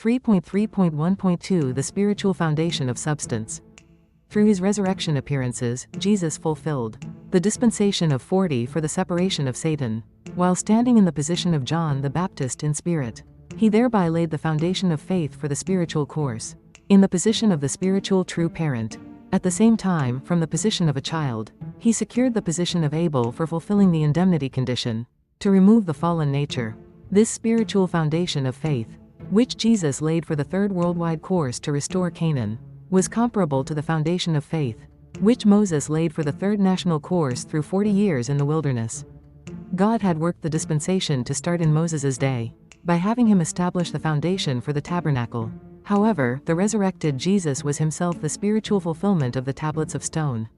3.3.1.2 The spiritual foundation of substance. Through his resurrection appearances, Jesus fulfilled the dispensation of 40 for the separation of Satan. While standing in the position of John the Baptist in spirit, he thereby laid the foundation of faith for the spiritual course. In the position of the spiritual true parent, at the same time, from the position of a child, he secured the position of Abel for fulfilling the indemnity condition, to remove the fallen nature. This spiritual foundation of faith, which Jesus laid for the third worldwide course to restore Canaan, was comparable to the foundation of faith, which Moses laid for the third national course through 40 years in the wilderness. God had worked the dispensation to start in Moses' day, by having him establish the foundation for the tabernacle. However, the resurrected Jesus was himself the spiritual fulfillment of the tablets of stone,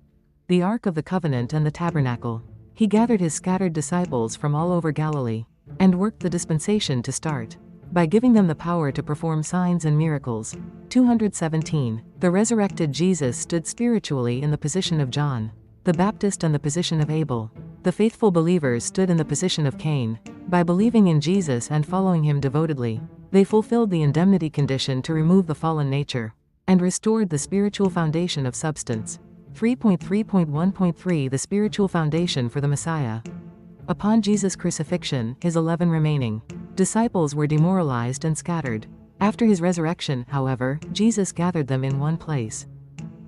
the Ark of the Covenant and the tabernacle. He gathered his scattered disciples from all over Galilee, and worked the dispensation to start, by giving them the power to perform signs and miracles. 217. The resurrected Jesus stood spiritually in the position of John the Baptist and the position of Abel. The faithful believers stood in the position of Cain. By believing in Jesus and following him devotedly, they fulfilled the indemnity condition to remove the fallen nature, and restored the spiritual foundation of substance. 3.3.1.3 The spiritual foundation for the Messiah. Upon Jesus' crucifixion, his 11 remaining disciples were demoralized and scattered. After his resurrection, however, Jesus gathered them in one place,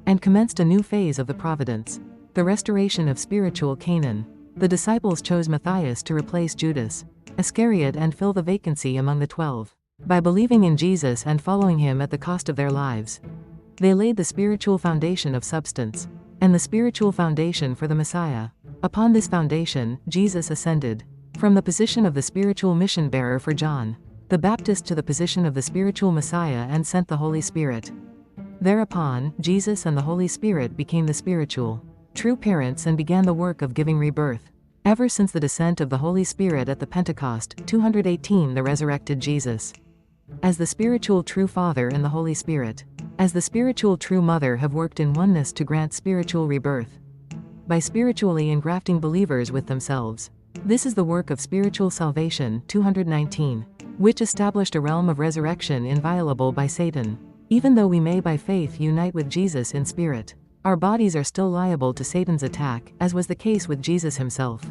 and commenced a new phase of the providence, the restoration of spiritual Canaan. The disciples chose Matthias to replace Judas Iscariot and fill the vacancy among the 12. By believing in Jesus and following him at the cost of their lives, they laid the spiritual foundation of substance, and the spiritual foundation for the Messiah. Upon this foundation, Jesus ascended from the position of the spiritual mission bearer for John the Baptist to the position of the spiritual Messiah and sent the Holy Spirit. Thereupon, Jesus and the Holy Spirit became the spiritual true parents and began the work of giving rebirth. Ever since the descent of the Holy Spirit at the Pentecost, 218 the resurrected Jesus, as the spiritual true Father and the Holy Spirit, as the spiritual true Mother have worked in oneness to grant spiritual rebirth, by spiritually engrafting believers with themselves. This is the work of spiritual salvation, 219, which established a realm of resurrection inviolable by Satan. Even though we may by faith unite with Jesus in spirit, our bodies are still liable to Satan's attack, as was the case with Jesus himself.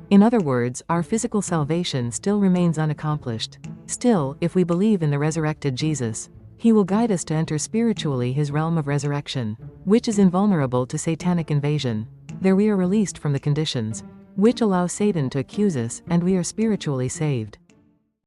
In other words, our physical salvation still remains unaccomplished. Still, if we believe in the resurrected Jesus, he will guide us to enter spiritually his realm of resurrection, which is invulnerable to satanic invasion. There we are released from the conditions which allow Satan to accuse us, and we are spiritually saved.